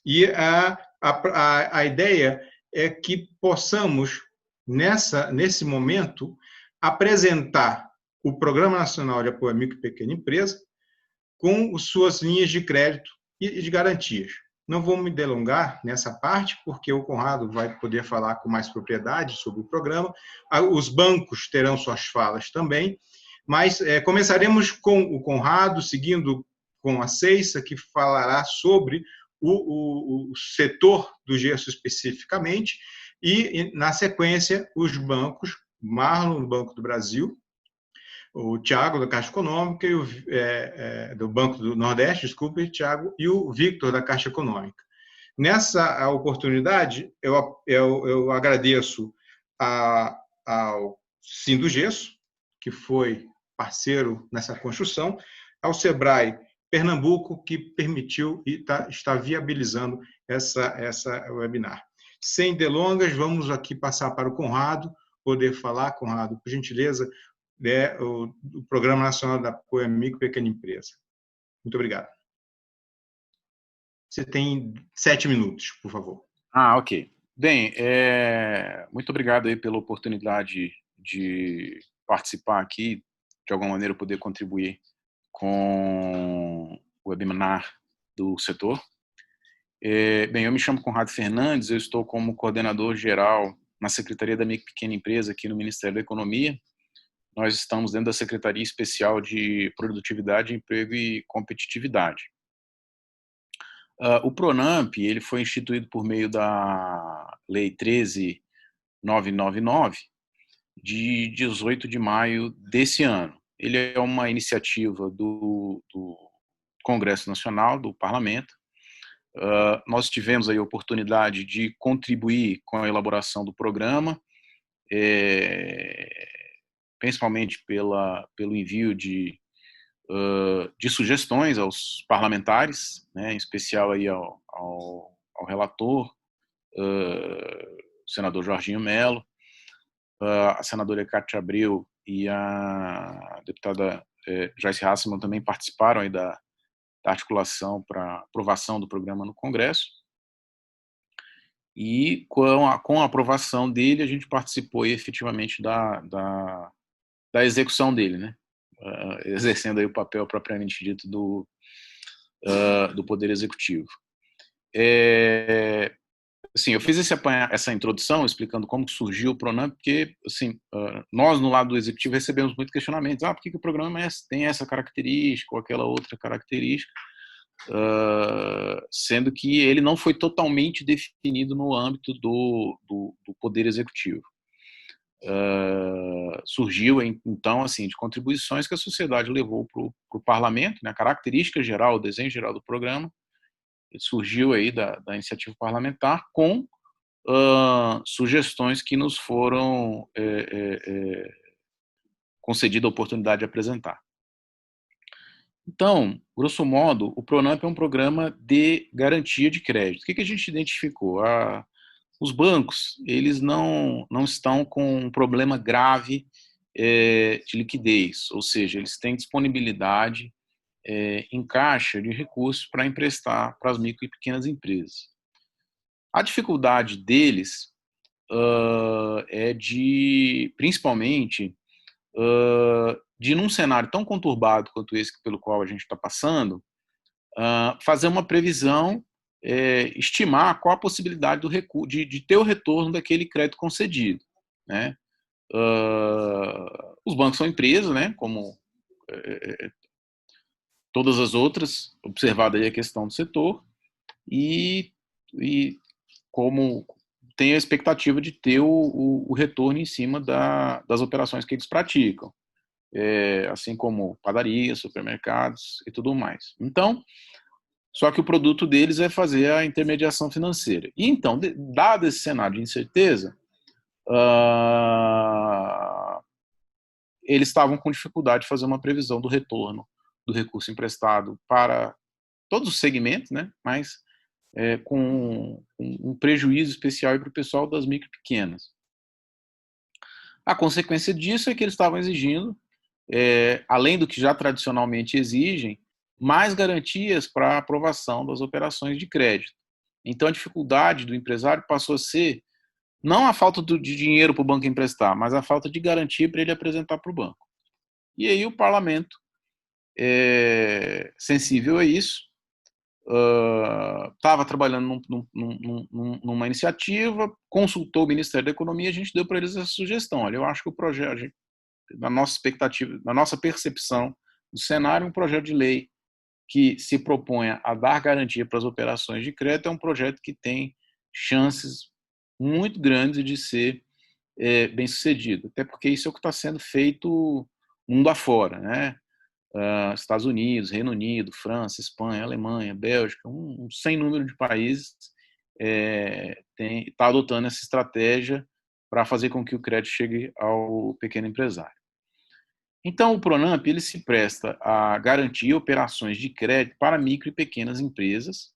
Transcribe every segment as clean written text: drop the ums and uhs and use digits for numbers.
E a ideia é que possamos, nesse momento, apresentar o Programa Nacional de Apoio à Micro e Pequena Empresa com suas linhas de crédito e de garantias. Não vou me delongar nessa parte, porque o Conrado vai poder falar com mais propriedade sobre o programa. Os bancos terão suas falas também, mas começaremos com o Conrado, seguindo com a Ceissa, que falará sobre o setor do gesso especificamente, e, na sequência, os bancos, Marlon, do Banco do Brasil, o Tiago, da Caixa Econômica, e do Banco do Nordeste, desculpe, Tiago, e o Victor, da Caixa Econômica. Nessa oportunidade, eu agradeço ao Sindugesso, que foi parceiro nessa construção, ao Sebrae Pernambuco, que permitiu e está viabilizando essa webinar. Sem delongas, vamos aqui passar para o Conrado, poder falar, Conrado, por gentileza, do Programa Nacional de Apoio à Micro e Pequena Empresa. Muito obrigado. Você tem 7 minutos, por favor. Ok. Bem, muito obrigado aí pela oportunidade de participar aqui, de alguma maneira poder contribuir com o webinar do setor. Bem, eu me chamo Conrado Fernandes, eu estou como coordenador geral na Secretaria da Micro e Pequena Empresa aqui no Ministério da Economia. Nós estamos dentro da Secretaria Especial de Produtividade, Emprego e Competitividade. O PRONAMP ele foi instituído por meio da Lei 13.999, de 18 de maio desse ano. Ele é uma iniciativa do Congresso Nacional, do Parlamento. Nós tivemos aí a oportunidade de contribuir com a elaboração do programa, principalmente pelo envio de sugestões aos parlamentares, né, em especial aí ao relator, o senador Jorginho Melo, a senadora Cátia Abreu e a deputada Joyce Hasselmann também participaram aí da articulação para aprovação do programa no Congresso. E com a aprovação dele, a gente participou aí, efetivamente da execução dele, né? Exercendo aí o papel propriamente dito do Poder Executivo. Assim, eu fiz essa introdução explicando como surgiu o PRONAMP, porque assim, nós, no lado do Executivo, recebemos muitos questionamentos. Por que o programa tem essa característica ou aquela outra característica? Sendo que ele não foi totalmente definido no âmbito do Poder Executivo. Surgiu, então, assim, de contribuições que a sociedade levou para o parlamento, né, a característica geral, o desenho geral do programa, surgiu aí da iniciativa parlamentar com sugestões que nos foram concedida a oportunidade de apresentar. Então, grosso modo, o PRONAMP é um programa de garantia de crédito. O que a gente identificou? Os bancos, eles não estão com um problema grave de liquidez, ou seja, eles têm disponibilidade em caixa de recursos para emprestar para as micro e pequenas empresas. A dificuldade deles é principalmente, de num cenário tão conturbado quanto esse pelo qual a gente está passando, fazer uma previsão, estimar qual a possibilidade de ter o retorno daquele crédito concedido, né? Os bancos são empresas, né, como todas as outras, observada aí a questão do setor, e como tem a expectativa de ter o retorno em cima das operações que eles praticam, assim como padarias, supermercados e tudo mais. Então, só que o produto deles é fazer a intermediação financeira. E então, dado esse cenário de incerteza, eles estavam com dificuldade de fazer uma previsão do retorno do recurso emprestado para todos os segmentos, né? Mas com um prejuízo especial para o pessoal das micro e pequenas. A consequência disso é que eles estavam exigindo, além do que já tradicionalmente exigem, mais garantias para a aprovação das operações de crédito. Então, a dificuldade do empresário passou a ser não a falta de dinheiro para o banco emprestar, mas a falta de garantia para ele apresentar para o banco. E aí o parlamento, sensível a isso, estava trabalhando numa iniciativa, consultou o Ministério da Economia, a gente deu para eles essa sugestão. Olha, eu acho que o projeto, na nossa expectativa, na nossa percepção do cenário, um projeto de lei que se proponha a dar garantia para as operações de crédito é um projeto que tem chances muito grandes de ser bem sucedido, até porque isso é o que está sendo feito mundo afora, né? Estados Unidos, Reino Unido, França, Espanha, Alemanha, Bélgica, um sem número de países está adotando essa estratégia para fazer com que o crédito chegue ao pequeno empresário. Então, o Pronamp ele se presta a garantir operações de crédito para micro e pequenas empresas.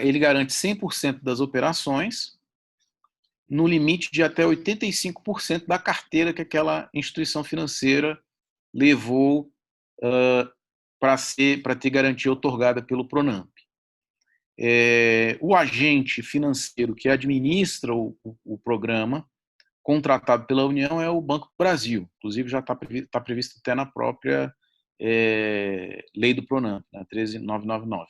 Ele garante 100% das operações, no limite de até 85% da carteira que aquela instituição financeira levou para ter garantia otorgada pelo Pronamp. O agente financeiro que administra o programa, contratado pela União, é o Banco do Brasil. Inclusive, já está previsto até na própria lei do Pronamp, né, 13.999. O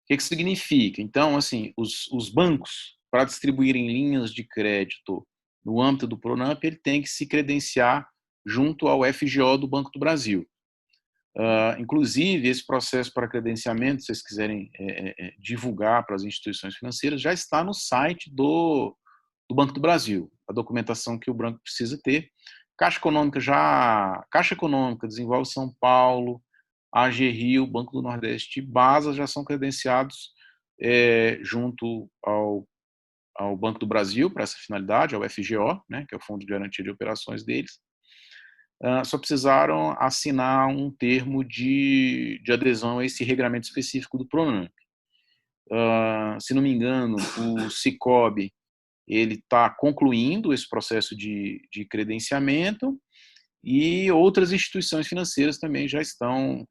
que significa? Então, assim, os bancos, para distribuírem linhas de crédito no âmbito do Pronamp, ele tem que se credenciar junto ao FGO do Banco do Brasil. Inclusive, esse processo para credenciamento, se vocês quiserem divulgar para as instituições financeiras, já está no site do Banco do Brasil, a documentação que o banco precisa ter. Caixa Econômica, Desenvolve São Paulo, AG Rio, Banco do Nordeste e BASA já são credenciados junto ao Banco do Brasil para essa finalidade, ao FGO, né, que é o Fundo de Garantia de Operações deles. Só precisaram assinar um termo de adesão a esse regramento específico do Pronamp. Se não me engano, o Sicob ele está concluindo esse processo de credenciamento e outras instituições financeiras também já estão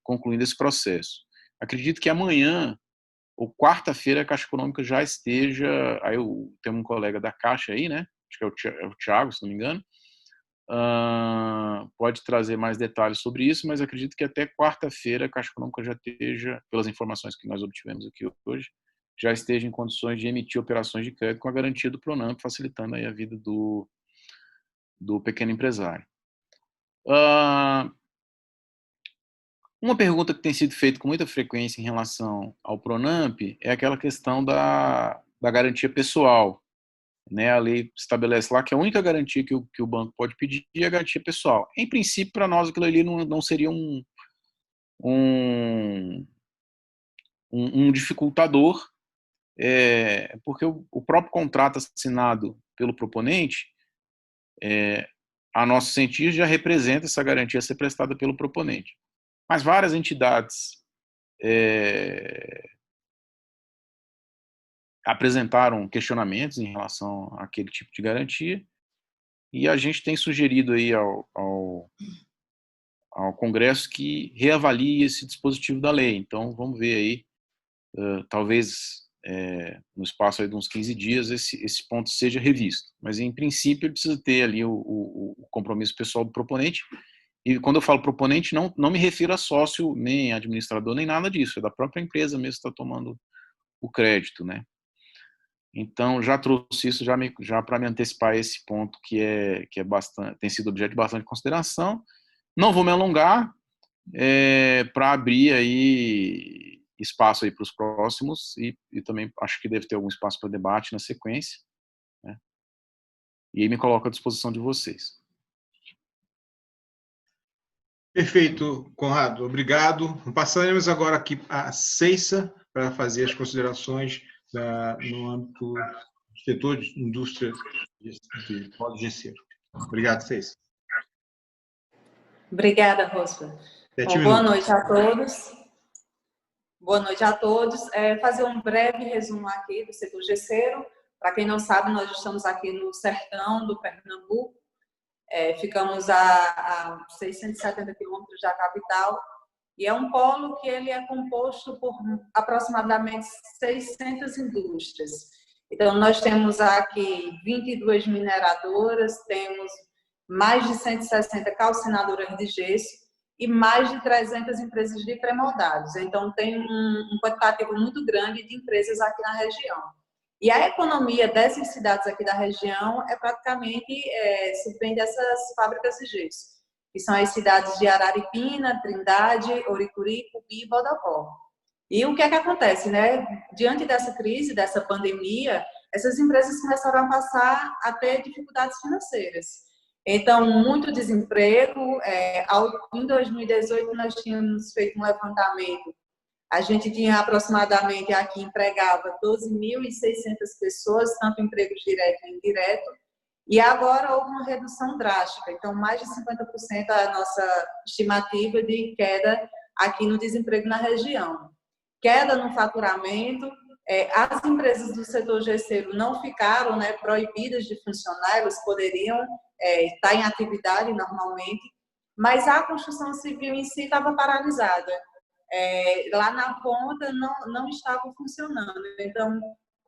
concluindo esse processo. Acredito que amanhã ou quarta-feira a Caixa Econômica já esteja, aí eu tenho um colega da Caixa aí, né? Acho que é o Thiago, se não me engano, pode trazer mais detalhes sobre isso, mas acredito que até quarta-feira a Caixa Econômica já esteja, pelas informações que nós obtivemos aqui hoje, já esteja em condições de emitir operações de crédito com a garantia do Pronamp, facilitando aí a vida do pequeno empresário. Uma pergunta que tem sido feita com muita frequência em relação ao Pronamp é aquela questão da garantia pessoal. Né? A lei estabelece lá que a única garantia que o banco pode pedir é a garantia pessoal. Em princípio, para nós, aquilo ali não seria um dificultador, porque o próprio contrato assinado pelo proponente, a nosso sentido, já representa essa garantia a ser prestada pelo proponente. Mas várias entidades apresentaram questionamentos em relação àquele tipo de garantia, e a gente tem sugerido aí ao Congresso que reavalie esse dispositivo da lei. Então, vamos ver aí, talvez no espaço aí de uns 15 dias esse ponto seja revisto. Mas, em princípio, ele precisa ter ali o compromisso pessoal do proponente. E quando eu falo proponente, não me refiro a sócio, nem administrador, nem nada disso. É da própria empresa mesmo que está tomando o crédito, né? Então, já trouxe isso já para me antecipar esse ponto que tem sido objeto de bastante consideração. Não vou me alongar para abrir aí espaço aí para os próximos e também acho que deve ter algum espaço para debate na sequência, né? E aí me coloco à disposição de vocês. Perfeito, Conrado. Obrigado. Passaremos agora aqui a Ceissa para fazer as considerações no âmbito do setor de indústria de polo gesseiro. Obrigado, Ceissa. Obrigada, Rospa. Boa noite a todos. Boa noite a todos. Fazer um breve resumo aqui do setor gesseiro. Para quem não sabe, nós estamos aqui no sertão do Pernambuco. Ficamos a 670 quilômetros da capital E é um polo que ele é composto por aproximadamente 600 indústrias. Então, nós temos aqui 22 mineradoras, temos mais de 160 calcinadoras de gesso e mais de 300 empresas de pré-moldados. Então, tem um quantitativo muito grande de empresas aqui na região. E a economia dessas cidades aqui da região é praticamente subvém dessas fábricas de gesso, que são as cidades de Araripina, Trindade, Oricuri, Pubi e Bodocó. E o que é que acontece, né? Diante dessa crise, dessa pandemia, essas empresas começaram a passar a ter dificuldades financeiras. Então, muito desemprego. Em 2018, nós tínhamos feito um levantamento. A gente tinha aproximadamente aqui, empregava 12.600 pessoas, tanto empregos direto e indireto, e agora houve uma redução drástica. Então, mais de 50% é a nossa estimativa de queda aqui no desemprego na região. Queda no faturamento. As empresas do setor gesseiro não ficaram, né, proibidas de funcionar, elas poderiam estar em atividade normalmente, mas a construção civil em si estava paralisada. Lá na ponta não estava funcionando. Então,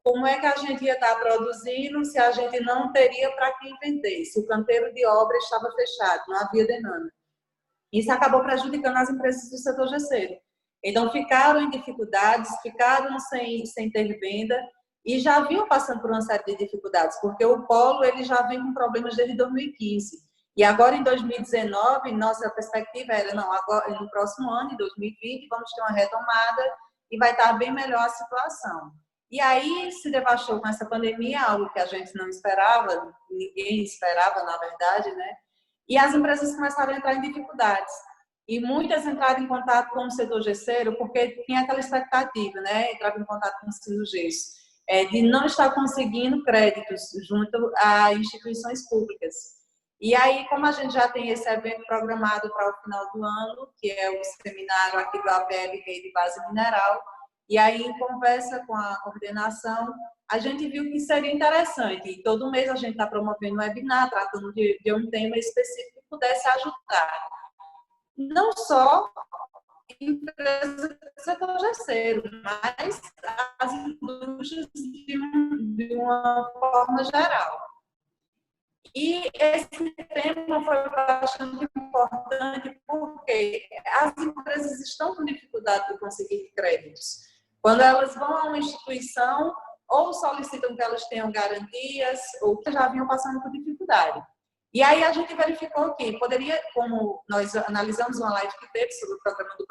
como é que a gente ia estar produzindo se a gente não teria para quem vender? Se o canteiro de obra estava fechado, não havia demanda. Isso acabou prejudicando as empresas do setor gesseiro. Então, ficaram em dificuldades, ficaram sem ter venda e já vinham passando por uma série de dificuldades, porque o polo ele já vem com problemas desde 2015. E agora, em 2019, nossa perspectiva era, não, agora, no próximo ano, em 2020, vamos ter uma retomada e vai estar bem melhor a situação. E aí se devastou com essa pandemia, algo que a gente não esperava, ninguém esperava, na verdade, né? E as empresas começaram a entrar em dificuldades. E muitas entraram em contato com o setor gesseiro porque tinha aquela expectativa, né? Entrava em contato com o setor gesso, de não estar conseguindo créditos junto a instituições públicas. E aí, como a gente já tem esse evento programado para o final do ano, que é o seminário aqui do APL Rede Base Mineral, e aí, em conversa com a coordenação, a gente viu que seria interessante. E todo mês a gente está promovendo um webinar, tratando de um tema específico que pudesse ajudar. Não só empresas do setor gesseiro, mas as indústrias de uma forma geral. E esse tema foi bastante importante porque as empresas estão com dificuldade de conseguir créditos. Quando elas vão a uma instituição, ou solicitam que elas tenham garantias, ou que já vinham passando por dificuldade. E aí a gente verificou que poderia, como nós analisamos uma live que teve sobre o programa do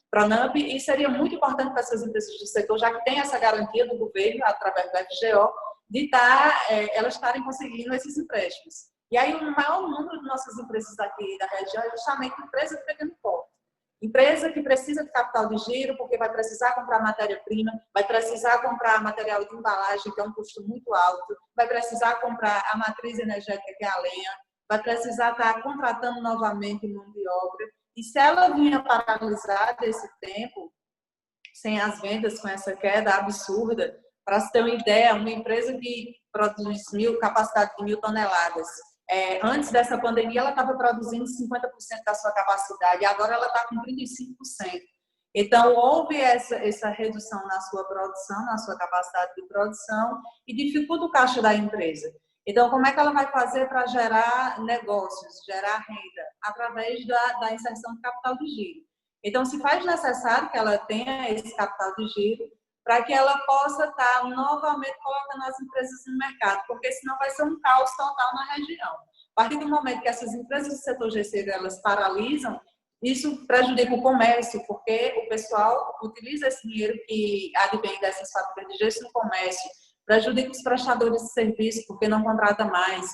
Pronamp, e seria muito importante para essas empresas do setor, já que tem essa garantia do governo, através do FGO, de elas estarem conseguindo esses empréstimos. E aí o maior número de nossas empresas aqui da região é justamente empresa de pequeno porte. Empresa que precisa de capital de giro, porque vai precisar comprar matéria-prima, vai precisar comprar material de embalagem, que é um custo muito alto, vai precisar comprar a matriz energética, que é a lenha, vai precisar estar contratando novamente mão de obra. E se ela vinha paralisada esse tempo, sem as vendas, com essa queda absurda, para se ter uma ideia, uma empresa que produz capacidade de 1.000 toneladas, antes dessa pandemia, ela estava produzindo 50% da sua capacidade, e agora ela está com 35%. Então, houve essa redução na sua produção, na sua capacidade de produção, e dificulta o caixa da empresa. Então, como é que ela vai fazer para gerar negócios, gerar renda? Através da inserção de capital de giro. Então, se faz necessário que ela tenha esse capital de giro, para que ela possa estar novamente colocando as empresas no mercado, porque senão vai ser um caos total na região. A partir do momento que essas empresas do setor gesseiro elas paralisam, isso prejudica o comércio, porque o pessoal utiliza esse dinheiro que advém dessas fábricas de gesso no comércio, prejudica os prestadores de serviço, porque não contrata mais,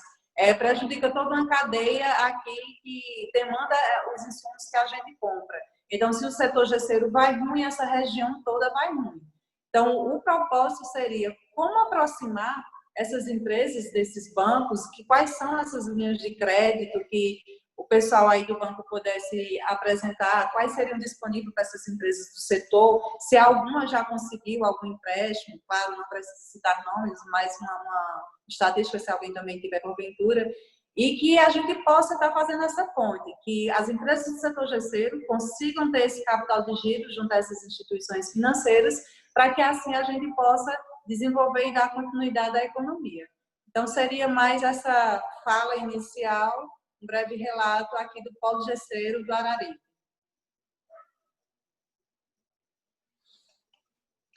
prejudica toda uma cadeia aqui que demanda os insumos que a gente compra. Então, se o setor gesseiro vai ruim, essa região toda vai ruim. Então, o propósito seria como aproximar essas empresas desses bancos, quais são essas linhas de crédito que o pessoal aí do banco pudesse apresentar, quais seriam disponíveis para essas empresas do setor, se alguma já conseguiu algum empréstimo, claro, não precisa citar nomes, mas uma estatística, se alguém também tiver porventura. e que a gente possa estar fazendo essa ponte, que as empresas do setor gesseiro consigam ter esse capital de giro junto a essas instituições financeiras, para que assim a gente possa desenvolver e dar continuidade à economia. Então, seria mais essa fala inicial, um breve relato aqui do Polo Gesseiro do Araripe.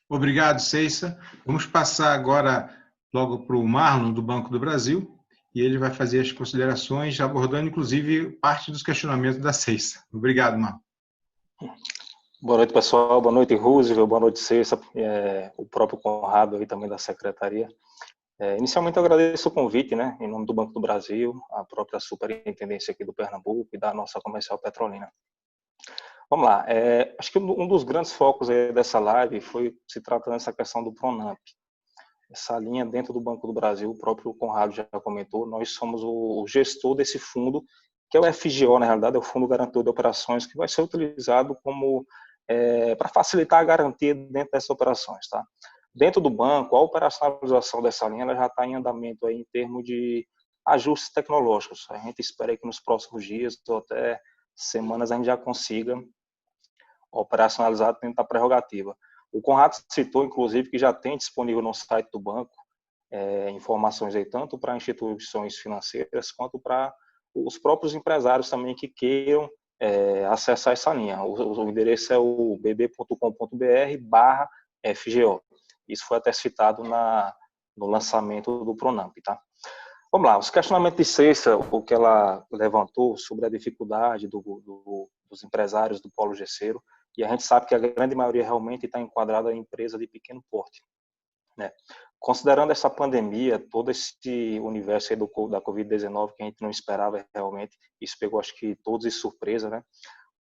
Obrigado, Ceissa. Vamos passar agora logo para o Marlon, do Banco do Brasil, e ele vai fazer as considerações, abordando, inclusive, parte dos questionamentos da Ceissa. Obrigado, Marlon. Boa noite, pessoal. Boa noite, Roosevelt. Boa noite, Ceissa. O próprio Conrado aí também da Secretaria. Inicialmente, eu agradeço o convite, né, em nome do Banco do Brasil, a própria Superintendência aqui do Pernambuco e da nossa Comercial Petrolina. Vamos lá. Acho que um dos grandes focos aí dessa live foi se tratando dessa questão do Pronamp. Essa linha dentro do Banco do Brasil, o próprio Conrado já comentou, nós somos o gestor desse fundo, que é o FGO, na realidade, é o Fundo Garantidor de Operações, que vai ser utilizado como para facilitar a garantia dentro dessas operações, tá? Dentro do banco, a operacionalização dessa linha ela já está em andamento aí em termos de ajustes tecnológicos. A gente espera que nos próximos dias ou até semanas a gente já consiga operacionalizar dentro da prerrogativa. O Conrado citou, inclusive, que já tem disponível no site do banco informações aí tanto para instituições financeiras quanto para os próprios empresários também que queiram acessar essa linha. O endereço é o bb.com.br/FGO. Isso foi até citado no lançamento do Pronamp, tá? Vamos lá, os questionamentos de Ceissa, o que ela levantou sobre a dificuldade dos empresários do polo gesseiro, e a gente sabe que a grande maioria realmente está enquadrada em empresa de pequeno porte, né? Considerando essa pandemia, todo esse universo aí da Covid-19 que a gente não esperava realmente, isso pegou acho que todos de surpresa, né?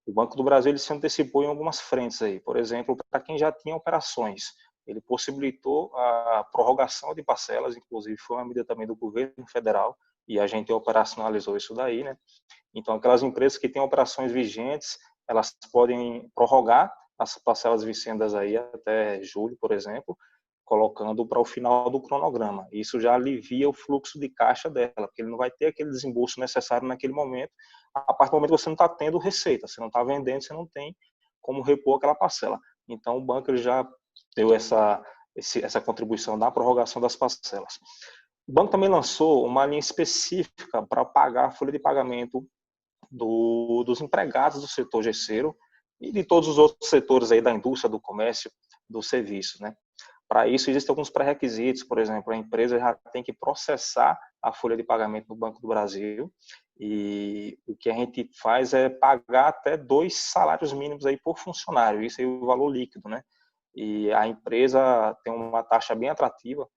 O Banco do Brasil ele se antecipou em algumas frentes aí, por exemplo, para quem já tinha operações, ele possibilitou a prorrogação de parcelas, inclusive foi uma medida também do governo federal, e a gente operacionalizou isso daí, né? Então, aquelas empresas que têm operações vigentes, elas podem prorrogar as parcelas vincendas aí até julho, por exemplo, colocando para o final do cronograma. Isso já alivia o fluxo de caixa dela, porque ele não vai ter aquele desembolso necessário naquele momento. A partir do momento que você não está tendo receita, você não está vendendo, você não tem como repor aquela parcela. Então, o banco ele já deu essa contribuição da prorrogação das parcelas. O banco também lançou uma linha específica para pagar a folha de pagamento dos empregados do setor gesseiro e de todos os outros setores aí da indústria, do comércio, do serviço, né? Para isso, existem alguns pré-requisitos, por exemplo, a empresa já tem que processar a folha de pagamento no Banco do Brasil e o que a gente faz é pagar até 2 salários mínimos aí por funcionário, isso aí é o valor líquido, né? E a empresa tem uma taxa bem atrativa,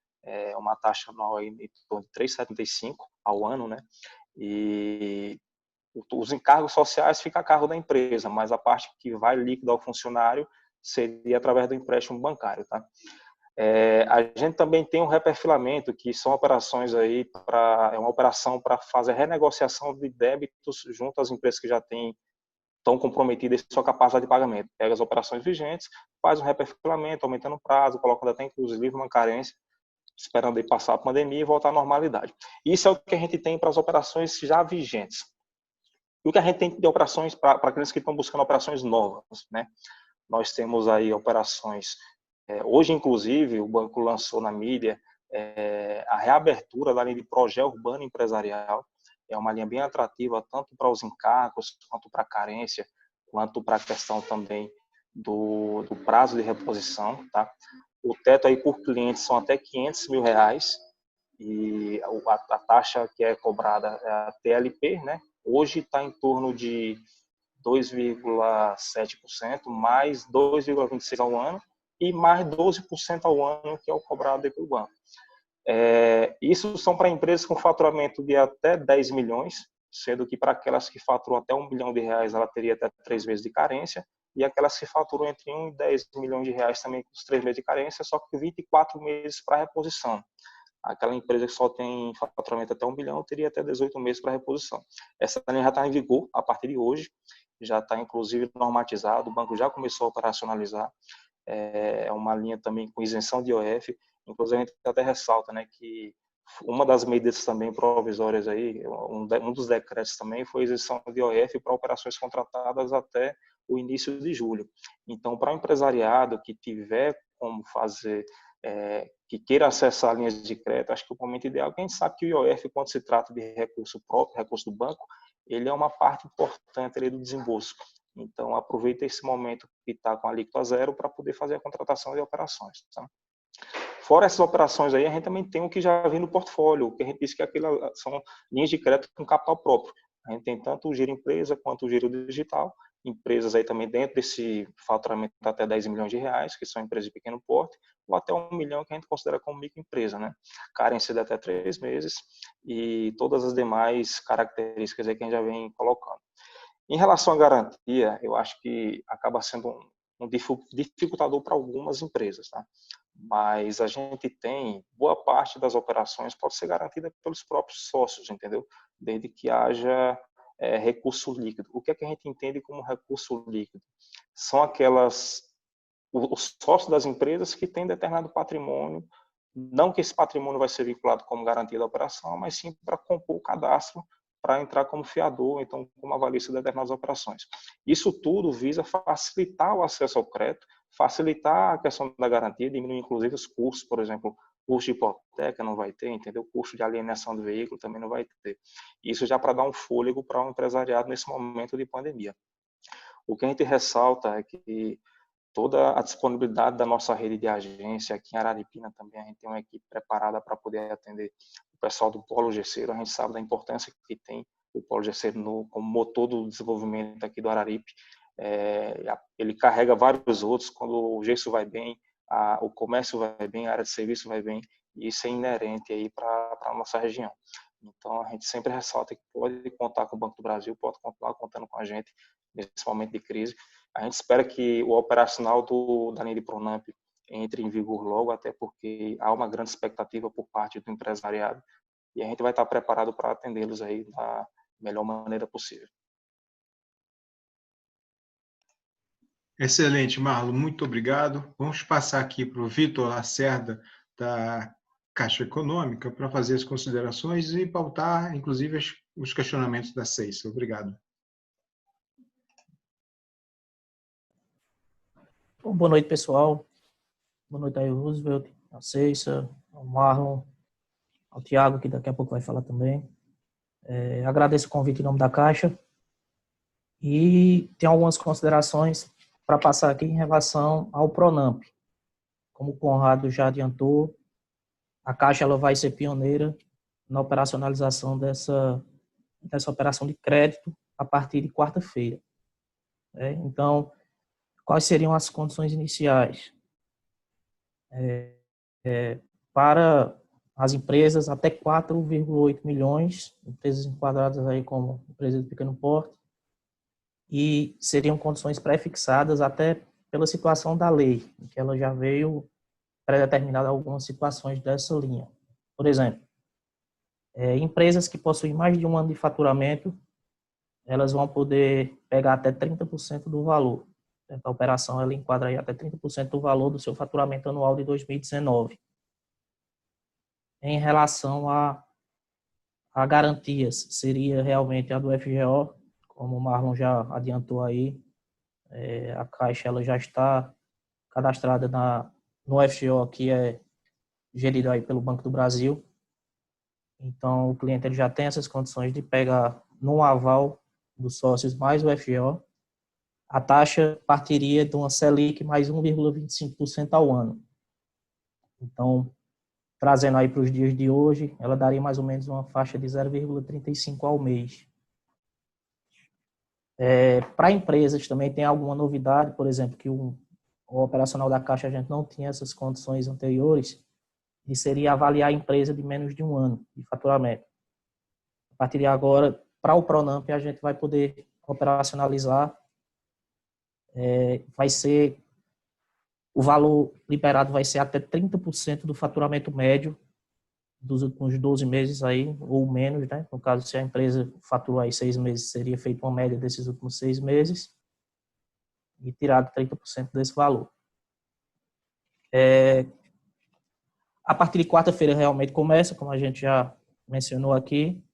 uma taxa anual em torno de 3,75 ao ano, né? E os encargos sociais ficam a cargo da empresa, mas a parte que vai líquida ao funcionário seria através do empréstimo bancário, tá? A gente também tem um reperfilamento, que são operações aí é uma operação para fazer renegociação de débitos junto às empresas que já estão comprometidas em sua capacidade de pagamento. Pega as operações vigentes, faz um reperfilamento, aumentando o prazo, colocando até inclusive uma carência, esperando aí passar a pandemia e voltar à normalidade. Isso é o que a gente tem para as operações já vigentes. E o que a gente tem de operações para aqueles que estão buscando operações novas, né? Nós temos aí operações. Hoje, inclusive, o banco lançou na mídia a reabertura da linha de projeto urbano empresarial. É uma linha bem atrativa, tanto para os encargos, quanto para a carência, quanto para a questão também do prazo de reposição, tá? O teto aí por cliente são até R$500 mil, e a taxa que é cobrada é a TLP, né? Hoje está em torno de 2,7%, mais 2,26% ao ano, e mais 12% ao ano, que é o cobrado pelo banco. Isso são para empresas com faturamento de até 10 milhões, sendo que para aquelas que faturam até R$1 bilhão, ela teria até 3 meses de carência, e aquelas que faturam entre 1 e 10 milhões de reais também com os 3 meses de carência, só que 24 meses para reposição. Aquela empresa que só tem faturamento até 1 bilhão teria até 18 meses para reposição. Essa linha já está em vigor a partir de hoje, já está inclusive normatizado, o banco já começou a operacionalizar. É uma linha também com isenção de IOF, inclusive a gente até ressalta, né, que uma das medidas também provisórias aí, um dos decretos também foi a isenção de IOF para operações contratadas até o início de julho. Então, para o empresariado que tiver como fazer, que queira acessar linhas de crédito, acho que o momento ideal, quem sabe que o IOF, quando se trata de recurso próprio, recurso do banco, ele é uma parte importante ali do desembolso. Então, aproveita esse momento que está com a alíquota zero para poder fazer a contratação de operações. Tá? Fora essas operações aí, a gente também tem o que já vem no portfólio, que a gente disse que são linhas de crédito com capital próprio. A gente tem tanto o giro empresa quanto o giro digital, empresas aí também dentro desse faturamento até 10 milhões de reais, que são empresas de pequeno porte, ou até 1 milhão, que a gente considera como microempresa, né? Carência de até 3 meses e todas as demais características aí que a gente já vem colocando. Em relação à garantia, eu acho que acaba sendo um dificultador para algumas empresas, tá? Mas a gente tem, boa parte das operações pode ser garantida pelos próprios sócios, entendeu? Desde que haja recurso líquido. O que é que a gente entende como recurso líquido? São os sócios das empresas que têm determinado patrimônio, não que esse patrimônio vai ser vinculado como garantia da operação, mas sim para compor o cadastro, para entrar como fiador, então como avalista de determinadas operações. Isso tudo visa facilitar o acesso ao crédito, facilitar a questão da garantia, diminuir inclusive os custos, por exemplo, custo de hipoteca não vai ter, entendeu? Custo de alienação do veículo também não vai ter. Isso já para dar um fôlego para o empresariado nesse momento de pandemia. O que a gente ressalta é que toda a disponibilidade da nossa rede de agência, aqui em Araripina também a gente tem uma equipe preparada para poder atender o pessoal do Polo Gesseiro. A gente sabe da importância que tem o Polo Gesseiro como motor do desenvolvimento aqui do Araripe. Ele carrega vários outros, quando o gesso vai bem, o comércio vai bem, a área de serviço vai bem, e isso é inerente aí para a nossa região. Então, a gente sempre ressalta que pode contar com o Banco do Brasil, pode continuar contando com a gente nesse momento de crise. A gente espera que o operacional da linha de Pronamp entre em vigor logo, até porque há uma grande expectativa por parte do empresariado, e a gente vai estar preparado para atendê-los aí da melhor maneira possível. Excelente, Marlon, muito obrigado. Vamos passar aqui para o Vitor Lacerda, da Caixa Econômica, para fazer as considerações e pautar, inclusive, os questionamentos da CEISA. Obrigado. Bom, boa noite, pessoal. Boa noite aí, Roosevelt, a CEISA, ao Marlon, ao Tiago, que daqui a pouco vai falar também. Agradeço o convite em nome da Caixa e tem algumas considerações para passar aqui em relação ao Pronamp. Como o Conrado já adiantou, a Caixa ela vai ser pioneira na operacionalização dessa operação de crédito a partir de quarta-feira. Então, quais seriam as condições iniciais? Para as empresas até 4,8 milhões, empresas enquadradas aí como empresas de pequeno porte, e seriam condições pré-fixadas até pela situação da lei, que ela já veio pré-determinada algumas situações dessa linha. Por exemplo, empresas que possuem mais de um ano de faturamento, elas vão poder pegar até 30% do valor. A operação ela enquadra aí até 30% do valor do seu faturamento anual de 2019. Em relação a garantias, seria realmente a do FGO, como o Marlon já adiantou aí, a Caixa ela já está cadastrada no FGO, que é gerido aí pelo Banco do Brasil. Então, o cliente ele já tem essas condições de pegar no aval dos sócios mais o FGO. A taxa partiria de uma Selic mais 1,25% ao ano. Então, trazendo aí para os dias de hoje, ela daria mais ou menos uma faixa de 0,35 ao mês. Para empresas também tem alguma novidade, por exemplo, que o operacional da Caixa a gente não tinha essas condições anteriores, e seria avaliar a empresa de menos de um ano de faturamento. A partir de agora, para o Pronamp, a gente vai poder operacionalizar, o valor liberado vai ser até 30% do faturamento médio dos últimos 12 meses aí, ou menos, né? No caso, se a empresa faturou aí 6 meses, seria feita uma média desses últimos 6 meses e tirado 30% desse valor. A partir de quarta-feira realmente começa, como a gente já mencionou aqui,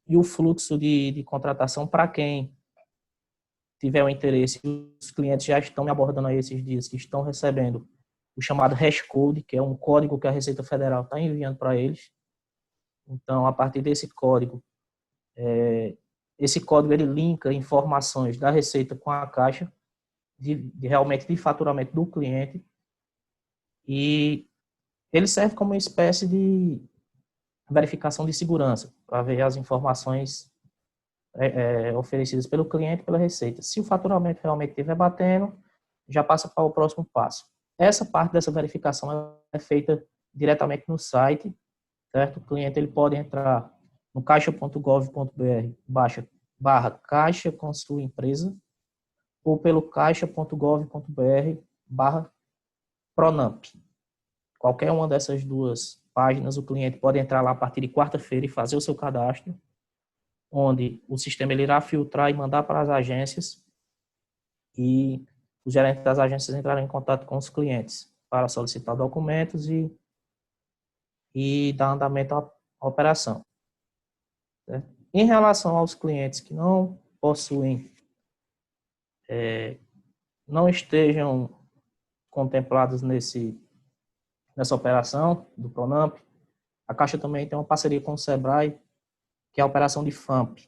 e o fluxo de contratação para quem tiver o interesse, os clientes já estão me abordando aí esses dias, que estão recebendo o chamado hash code, que é um código que a Receita Federal está enviando para eles. Então, a partir desse código, esse código ele linka informações da Receita com a Caixa, realmente de faturamento do cliente, e ele serve como uma espécie de verificação de segurança, para ver as informações oferecidas pelo cliente e pela Receita. Se o faturamento realmente estiver batendo, já passa para o próximo passo. Essa parte dessa verificação é feita diretamente no site, certo? O cliente ele pode entrar no caixa.gov.br /caixa com sua empresa ou pelo caixa.gov.br/pronamp. Qualquer uma dessas duas páginas, o cliente pode entrar lá a partir de quarta-feira e fazer o seu cadastro, onde o sistema ele irá filtrar e mandar para as agências, e os gerentes das agências entrarão em contato com os clientes para solicitar documentos e dar andamento à operação. Certo? Em relação aos clientes que não possuem, não estejam contemplados nessa operação do Pronamp, a Caixa também tem uma parceria com o Sebrae, que é a operação de FAMP,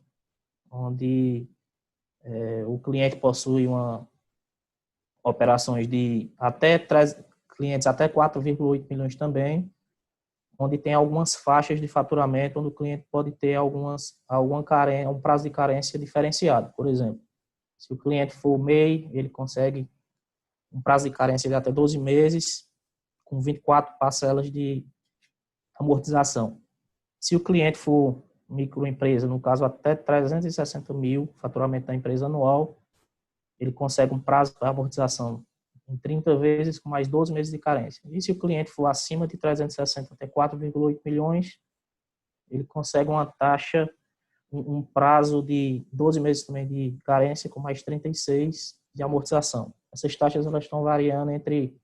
onde o cliente possui operações de clientes até 4,8 milhões também, onde tem algumas faixas de faturamento, onde o cliente pode ter um prazo de carência diferenciado. Por exemplo, se o cliente for MEI, ele consegue um prazo de carência de até 12 meses, com 24 parcelas de amortização. Se o cliente for microempresa, no caso até 360 mil, faturamento da empresa anual, ele consegue um prazo de amortização em 30 vezes com mais 12 meses de carência. E se o cliente for acima de 360 até 4,8 milhões, ele consegue uma taxa, um prazo de 12 meses também de carência com mais 36 de amortização. Essas taxas elas estão variando entre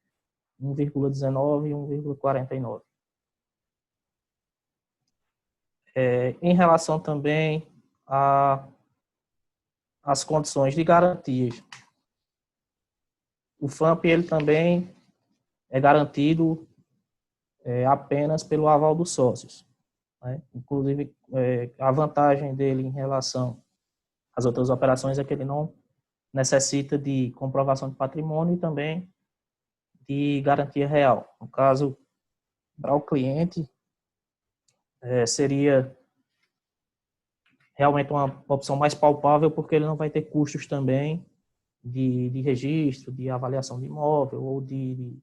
1,19 e 1,49. Em relação também às condições de garantias, o FAMP ele também é garantido apenas pelo aval dos sócios, né? Inclusive, a vantagem dele em relação às outras operações é que ele não necessita de comprovação de patrimônio e também de garantia real. No caso, para o cliente, seria realmente uma opção mais palpável, porque ele não vai ter custos também de registro, de avaliação de imóvel ou de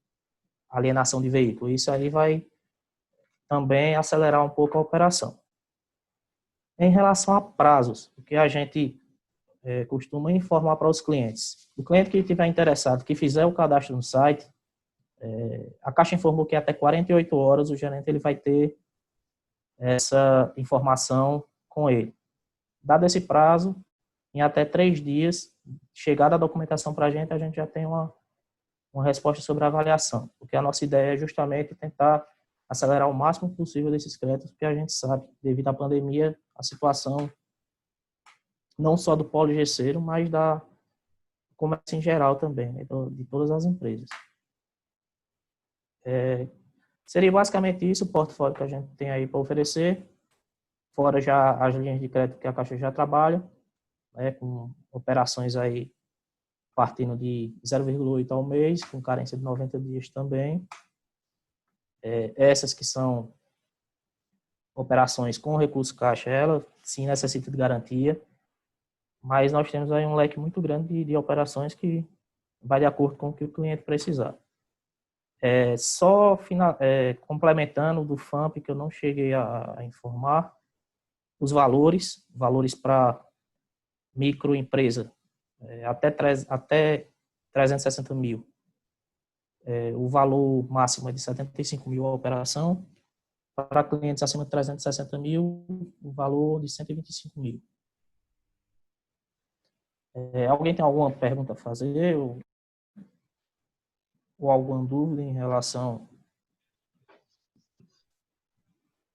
alienação de veículo. Isso aí vai também acelerar um pouco a operação. Em relação a prazos, o que a gente costuma informar para os clientes. O cliente que estiver interessado, que fizer o cadastro no site, a Caixa informou que até 48 horas o gerente ele vai ter essa informação com ele. Dado esse prazo, em até 3 dias, chegada a documentação para a gente já tem uma resposta sobre a avaliação, porque a nossa ideia é justamente tentar acelerar o máximo possível desses créditos, porque a gente sabe, devido à pandemia, a situação não só do polo gesseiro, mas da comércio em geral também, né, de todas as empresas. Seria basicamente isso o portfólio que a gente tem aí para oferecer, fora já as linhas de crédito que a Caixa já trabalha, né, com operações aí partindo de 0,8 ao mês, com carência de 90 dias também. Essas que são operações com recurso caixa, ela sim necessita de garantia, mas nós temos aí um leque muito grande de operações que vai de acordo com o que o cliente precisar. Complementando do FAMP, que eu não cheguei a informar, os valores para microempresa, até 360 mil. O valor máximo é de 75 mil a operação. Para clientes acima de 360 mil, o valor de 125 mil. Alguém tem alguma pergunta a fazer? Ou alguma dúvida em relação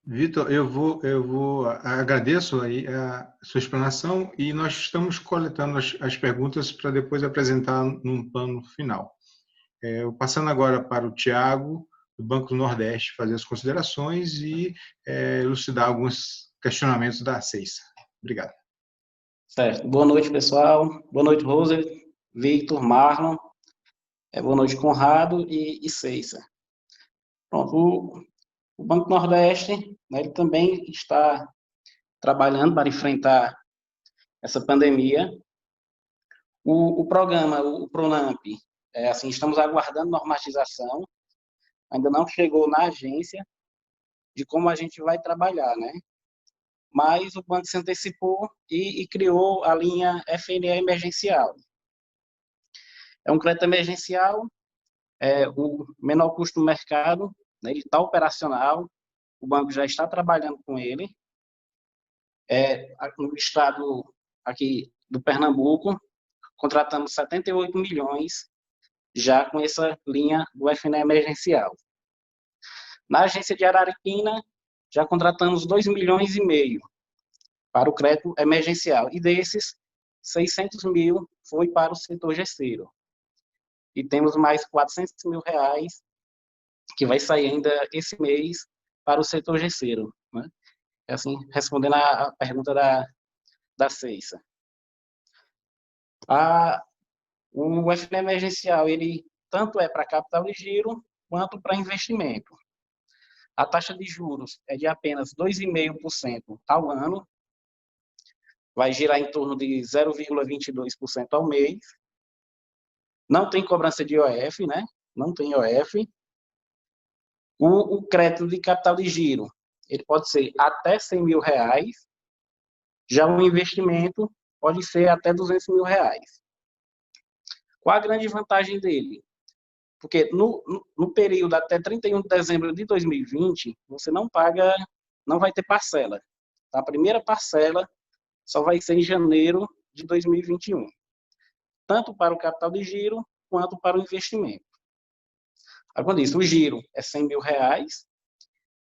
Vitor, agradeço aí a sua explanação e nós estamos coletando as perguntas para depois apresentar num plano final. Passando agora para o Tiago, do Banco do Nordeste, fazer as considerações e elucidar alguns questionamentos da Ceissa. Obrigado. Certo. Boa noite, pessoal. Boa noite, Rose, Victor, Marlon. Boa noite, Conrado e Ceissa. Pronto, o Banco Nordeste, né, ele também está trabalhando para enfrentar essa pandemia. O programa, o PRONAMP, assim, estamos aguardando normatização, ainda não chegou na agência de como a gente vai trabalhar, né? Mas o banco se antecipou e criou a linha FNE emergencial. É um crédito emergencial, o menor custo do mercado, né, ele está operacional, o banco já está trabalhando com ele. No estado aqui do Pernambuco, contratamos 78 milhões já com essa linha do FNE emergencial. Na agência de Araripina, já contratamos 2,5 milhões para o crédito emergencial. E desses, 600 mil foi para o setor gesseiro. E temos mais 400 mil reais que vai sair ainda esse mês para o setor gesseiro, né? Assim, respondendo a pergunta da Ceissa. O FNE emergencial, ele tanto é para capital de giro quanto para investimento. A taxa de juros é de apenas 2,5% ao ano, vai girar em torno de 0,22% ao mês. Não tem cobrança de IOF, né? Não tem IOF. O crédito de capital de giro, ele pode ser até 100 mil reais, já o investimento pode ser até 200 mil reais. Qual a grande vantagem dele? Porque no período até 31 de dezembro de 2020, você não vai ter parcela. A primeira parcela só vai ser em janeiro de 2021. Tanto para o capital de giro, quanto para o investimento. Quando isso, o giro é 100 mil reais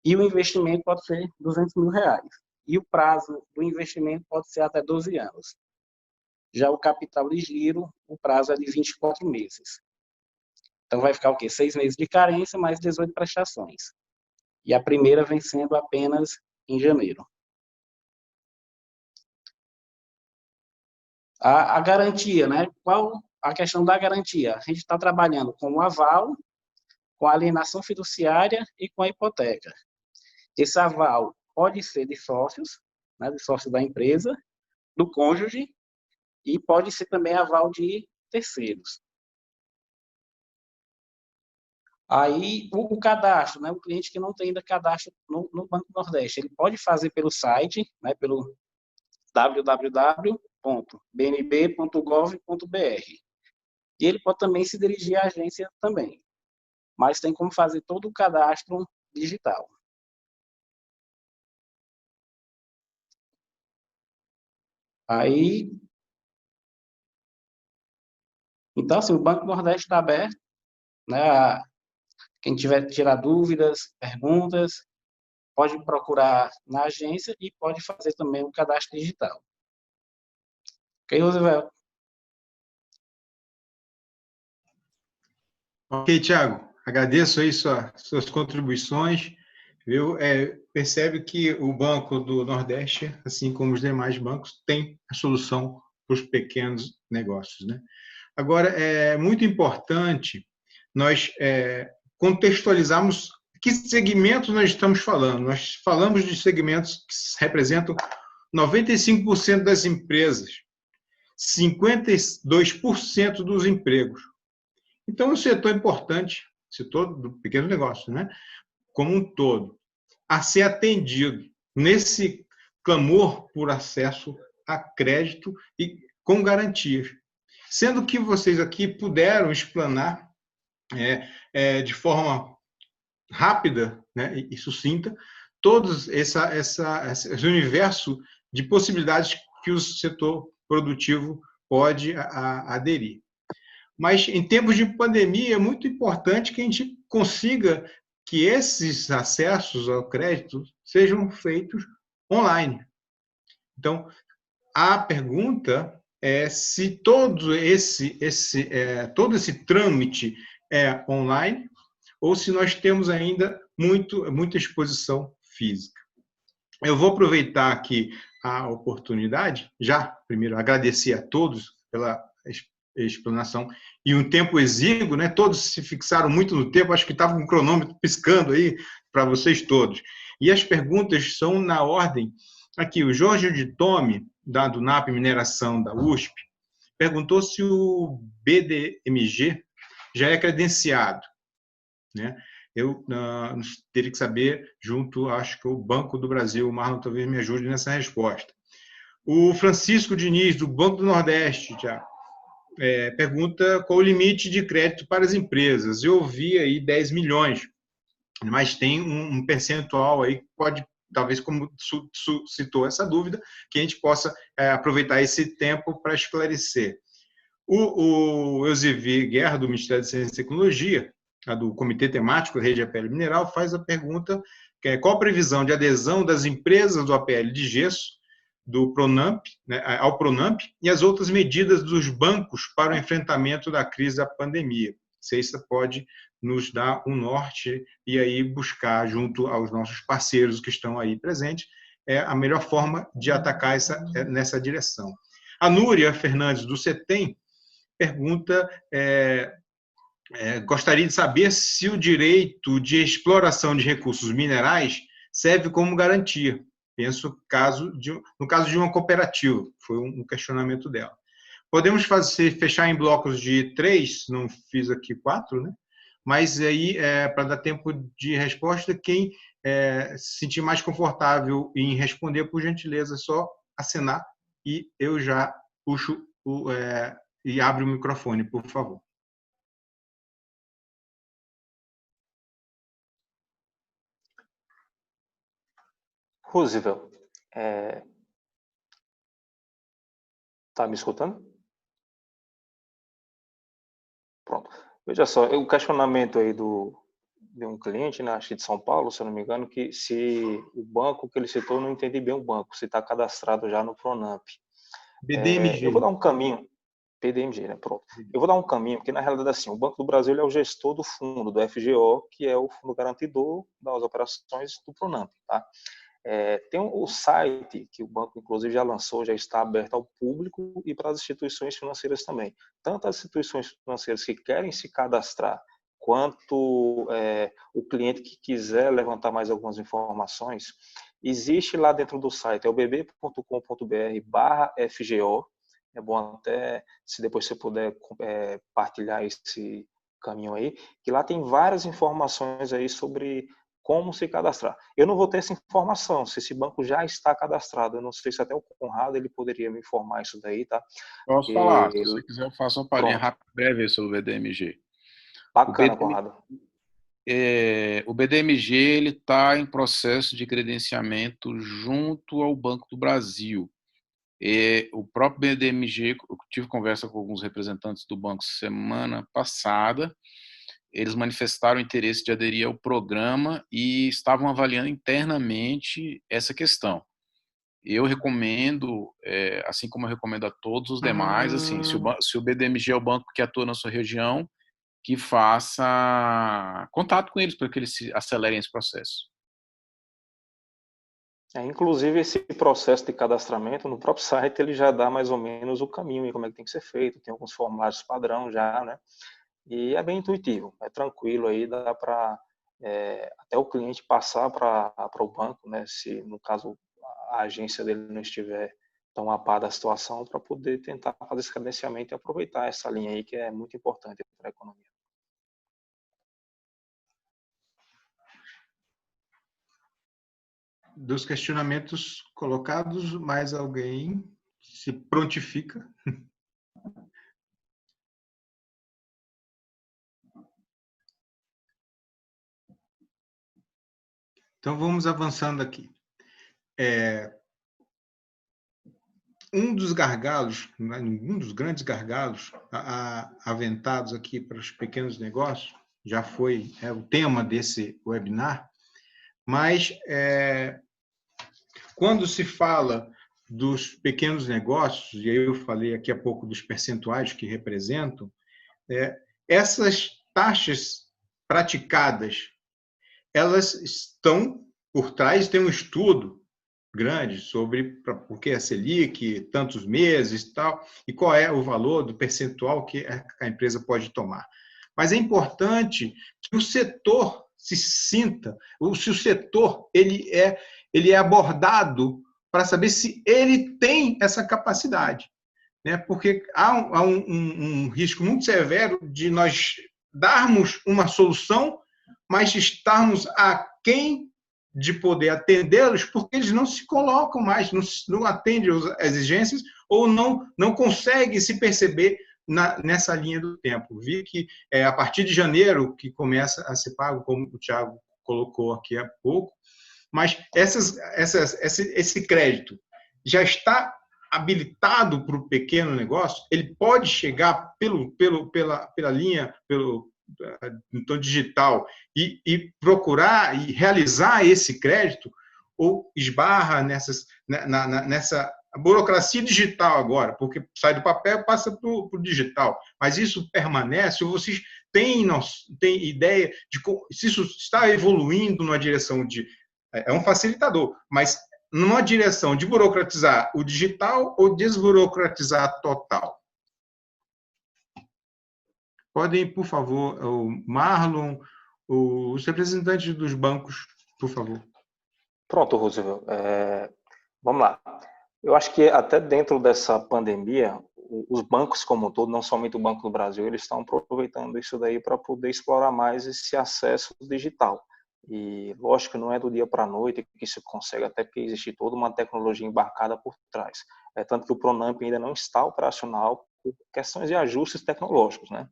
e o investimento pode ser 200 mil reais. E o prazo do investimento pode ser até 12 anos. Já o capital de giro, o prazo é de 24 meses. Então vai ficar o quê? 6 meses de carência, mais 18 prestações. E a primeira vencendo apenas em janeiro. A garantia, né? Qual a questão da garantia? A gente está trabalhando com o aval, com a alienação fiduciária e com a hipoteca. Esse aval pode ser de sócios, né, de sócios da empresa, do cônjuge, e pode ser também aval de terceiros. Aí, o cadastro, né, o cliente que não tem ainda cadastro no Banco Nordeste, ele pode fazer pelo site, né, pelo www.bnb.gov.br. E ele pode também se dirigir à agência também. Mas tem como fazer todo o cadastro digital. Aí, então, assim, o Banco Nordeste está aberto, né? Quem tirar dúvidas, perguntas, pode procurar na agência e pode fazer também o cadastro digital. Ok, Roosevelt? Ok, Tiago. Agradeço aí suas contribuições. Percebe que o Banco do Nordeste, assim como os demais bancos, tem a solução para os pequenos negócios, né? Agora, é muito importante nós contextualizarmos que segmentos nós estamos falando. Nós falamos de segmentos que representam 95% das empresas, 52% dos empregos. Então, é um setor importante, setor do pequeno negócio, né? Como um todo, a ser atendido nesse clamor por acesso a crédito e com garantias. Sendo que vocês aqui puderam explanar de forma rápida, né, e sucinta todo esse universo de possibilidades que o setor produtivo pode aderir. Mas, em tempos de pandemia, é muito importante que a gente consiga que esses acessos ao crédito sejam feitos online. Então, a pergunta é se todo esse trâmite é online ou se nós temos ainda muita exposição física. Eu vou aproveitar aqui a oportunidade, já, primeiro, agradecer a todos pela explanação e um tempo exíguo, né? Todos se fixaram muito no tempo, acho que estava com o cronômetro piscando aí para vocês todos. E as perguntas são na ordem. Aqui, o Jorge de Tome, do NAP Mineração da USP, perguntou se o BDMG já é credenciado, né? Eu teria que saber junto, acho que o Banco do Brasil, o Marlon talvez me ajude nessa resposta. O Francisco Diniz, do Banco do Nordeste, já pergunta qual o limite de crédito para as empresas. Eu ouvi aí 10 milhões, mas tem um percentual aí que pode, talvez como citou essa dúvida, que a gente possa aproveitar esse tempo para esclarecer. O Elsevier Guerra, do Ministério da Ciência e Tecnologia, do Comitê Temático da Rede APL Mineral, faz a pergunta qual a previsão de adesão das empresas do APL de gesso do Pronamp, né, ao Pronamp e as outras medidas dos bancos para o enfrentamento da crise da pandemia. Se isso pode nos dar um norte e aí buscar, junto aos nossos parceiros que estão aí presentes, a melhor forma de atacar nessa direção. A Núria Fernandes, do CETEM, pergunta, gostaria de saber se o direito de exploração de recursos minerais serve como garantia. Penso no caso de uma cooperativa, foi um questionamento dela. Podemos fechar em blocos de 3, não fiz aqui 4, né? Mas aí, para dar tempo de resposta, quem se sentir mais confortável em responder, por gentileza, só acenar e eu já puxo e abro o microfone, por favor. Roosevelt, está me escutando? Pronto. Veja só, o questionamento aí de um cliente, né, acho que de São Paulo, se eu não me engano, que se o banco que ele citou, não entendi bem o banco, se está cadastrado já no Pronamp. BDMG. Eu vou dar um caminho, PDMG, né? Pronto. Eu vou dar um caminho, porque na realidade, assim, o Banco do Brasil ele é o gestor do fundo, do FGO, que é o fundo garantidor das operações do Pronamp, tá? Tem o site que o banco, inclusive, já lançou, já está aberto ao público e para as instituições financeiras também. Tanto as instituições financeiras que querem se cadastrar, quanto o cliente que quiser levantar mais algumas informações, existe lá dentro do site, é o bb.com.br/FGO. É bom até, se depois você puder partilhar esse caminho aí, que lá tem várias informações aí sobre como se cadastrar. Eu não vou ter essa informação, se esse banco já está cadastrado. Eu não sei se até o Conrado ele poderia me informar isso daí, tá? Posso falar, se você quiser eu faço uma palhinha rápida, breve sobre o BDMG. Bacana, Conrado. O BDMG ele está em processo de credenciamento junto ao Banco do Brasil. O próprio BDMG, eu tive conversa com alguns representantes do banco semana passada, eles manifestaram interesse de aderir ao programa e estavam avaliando internamente essa questão. Eu recomendo, assim como eu recomendo a todos os demais, assim, se o BDMG é o banco que atua na sua região, que faça contato com eles para que eles acelerem esse processo. Inclusive, esse processo de cadastramento, no próprio site, ele já dá mais ou menos o caminho e como é que tem que ser feito. Tem alguns formulários padrão já, né? E é bem intuitivo, é tranquilo aí, dá para até o cliente passar para o banco, né? Se, no caso, a agência dele não estiver tão a par da situação, para poder tentar fazer esse credenciamento e aproveitar essa linha aí, que é muito importante para a economia. Dos questionamentos colocados, mais alguém se prontifica? Então, vamos avançando aqui. Um dos gargalos, um dos grandes gargalos aventados aqui para os pequenos negócios, já foi o tema desse webinar, mas quando se fala dos pequenos negócios, e aí eu falei aqui há pouco dos percentuais que representam, essas taxas praticadas, elas estão por trás, tem um estudo grande sobre por que a Selic, tantos meses e tal, e qual é o valor do percentual que a empresa pode tomar. Mas é importante que o setor se sinta, se o setor ele é abordado para saber se ele tem essa capacidade, né? Porque há um risco muito severo de nós darmos uma solução, mas estarmos aquém de poder atendê-los, porque eles não se colocam mais, não atendem às exigências ou não conseguem se perceber nessa linha do tempo. Vi que a partir de janeiro que começa a ser pago, como o Thiago colocou aqui há pouco, mas esse crédito já está habilitado para o pequeno negócio, ele pode chegar pela linha, então, digital, e procurar e realizar esse crédito, ou esbarra nessa burocracia digital agora, porque sai do papel e passa para o digital. Mas isso permanece, ou vocês têm ideia de se isso está evoluindo numa direção de... É um facilitador, mas numa direção de burocratizar o digital ou desburocratizar total? Podem, por favor, o Marlon, os representantes dos bancos, por favor. Pronto, Roosevelt. Vamos lá. Eu acho que até dentro dessa pandemia, os bancos como um todo, não somente o Banco do Brasil, eles estão aproveitando isso daí para poder explorar mais esse acesso digital. E, lógico, não é do dia para a noite que isso consegue, até porque existe toda uma tecnologia embarcada por trás. Tanto que o Pronamp ainda não está operacional por questões de ajustes tecnológicos, né?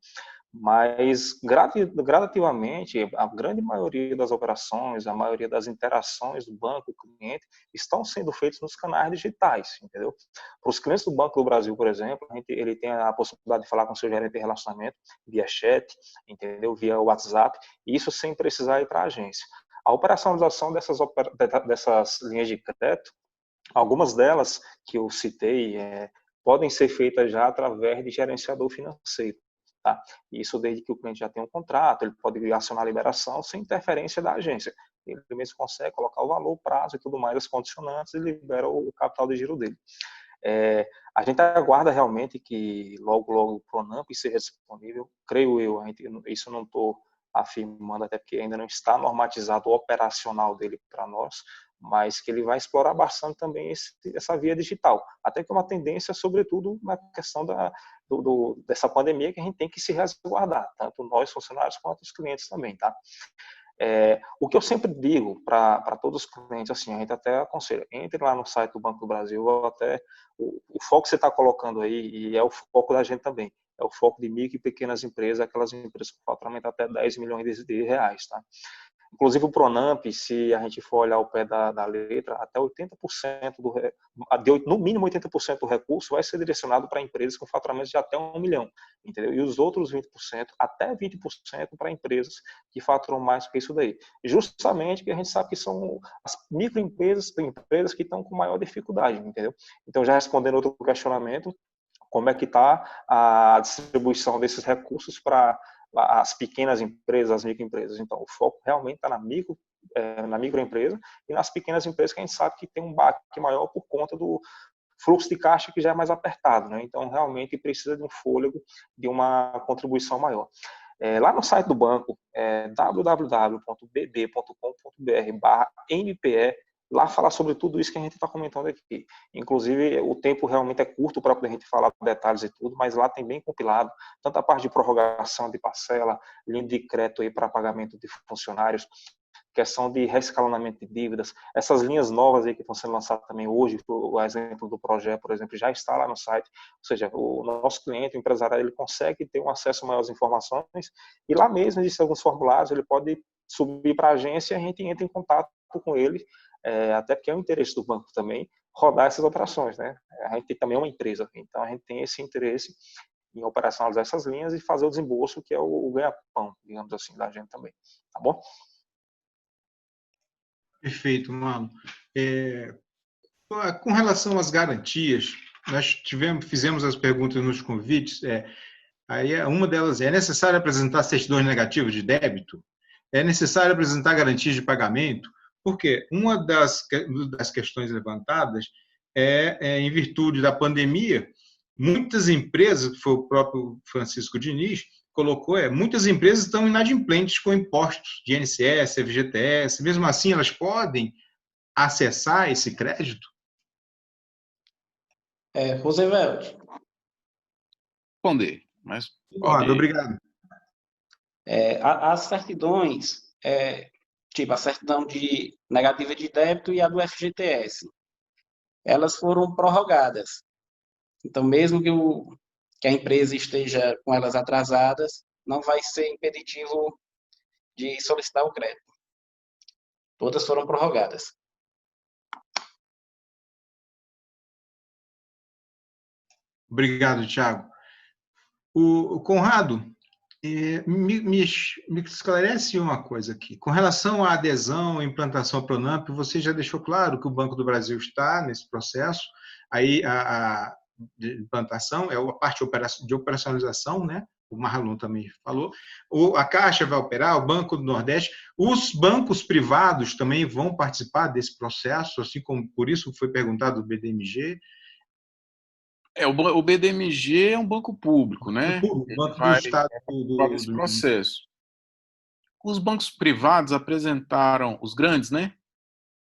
Mas, gradativamente, a grande maioria das operações, a maioria das interações do banco com o cliente estão sendo feitas nos canais digitais, entendeu? Para os clientes do Banco do Brasil, por exemplo, ele tem a possibilidade de falar com o seu gerente de relacionamento via chat, entendeu? Via WhatsApp, e isso sem precisar ir para a agência. A operacionalização dessas linhas de crédito, algumas delas que eu citei, podem ser feitas já através de gerenciador financeiro. Tá? Isso desde que o cliente já tem um contrato, ele pode acionar a liberação sem interferência da agência. Ele mesmo consegue colocar o valor, o prazo e tudo mais, as condicionantes, e libera o capital de giro dele. A gente aguarda realmente que logo o Pronamp seja disponível, creio eu, isso não estou afirmando, até porque ainda não está normatizado o operacional dele para nós, mas que ele vai explorar bastante também essa via digital. Até que é uma tendência, sobretudo, na questão dessa pandemia, que a gente tem que se resguardar, tanto nós, funcionários, quanto os clientes também, tá? O que eu sempre digo para todos os clientes, assim, a gente até aconselha, entre lá no site do Banco do Brasil, o foco que você está colocando aí, e é o foco da gente também, é o foco de micro e pequenas empresas, aquelas empresas com faturamento até 10 milhões de reais, tá? Inclusive o Pronamp, se a gente for olhar o pé da letra, até 80%, no mínimo 80% do recurso vai ser direcionado para empresas com faturamento de até 1 milhão, entendeu? E os outros 20%, até 20% para empresas que faturam mais que isso daí. Justamente porque a gente sabe que são as microempresas, empresas que estão com maior dificuldade, entendeu? Então, já respondendo outro questionamento, como é que está a distribuição desses recursos para as pequenas empresas, as microempresas? Então, o foco realmente está na microempresa e nas pequenas empresas, que a gente sabe que tem um baque maior por conta do fluxo de caixa que já é mais apertado, né? Então, realmente precisa de um fôlego, de uma contribuição maior. Lá no site do banco, www.bb.com.br/MPE, lá falar sobre tudo isso que a gente está comentando aqui. Inclusive, o tempo realmente é curto para poder a gente falar detalhes e tudo, mas lá tem bem compilado, tanto a parte de prorrogação de parcela, linha de crédito para pagamento de funcionários, questão de reescalonamento de dívidas, essas linhas novas aí que estão sendo lançadas também hoje, o exemplo do projeto, por exemplo, já está lá no site, ou seja, o nosso cliente, o empresário, ele consegue ter um acesso maior às informações, e lá mesmo existem alguns formulários, ele pode subir para a agência e a gente entra em contato com ele, até porque é o interesse do banco também rodar essas operações, né? A gente também é uma empresa, então a gente tem esse interesse em operacionalizar essas linhas e fazer o desembolso, que é o ganha-pão, digamos assim, da gente também, tá bom? Perfeito, Marlon. Com relação às garantias, nós fizemos as perguntas nos convites. Aí uma delas é necessário apresentar certidões negativas de débito? É necessário apresentar garantias de pagamento? Porque uma das questões levantadas em virtude da pandemia, muitas empresas, que foi o próprio Francisco Diniz, colocou, muitas empresas estão inadimplentes com impostos de INSS, FGTS, mesmo assim elas podem acessar esse crédito? Roosevelt. Responder, mas Conrado, obrigado. As certidões, tipo a certidão negativa de débito e a do FGTS, elas foram prorrogadas. Então, mesmo que a empresa esteja com elas atrasadas, não vai ser impeditivo de solicitar o crédito. Todas foram prorrogadas. Obrigado, Thiago. O Conrado, me esclarece uma coisa aqui. Com relação à adesão e implantação ao Pronamp, você já deixou claro que o Banco do Brasil está nesse processo. Aí a implantação é a parte de operacionalização, né? O Marlon também falou. A Caixa vai operar, o Banco do Nordeste. Os bancos privados também vão participar desse processo, assim como por isso foi perguntado do BDMG. O BDMG é um banco público, né? O Banco do Estado do processo. Os bancos privados apresentaram, os grandes, né?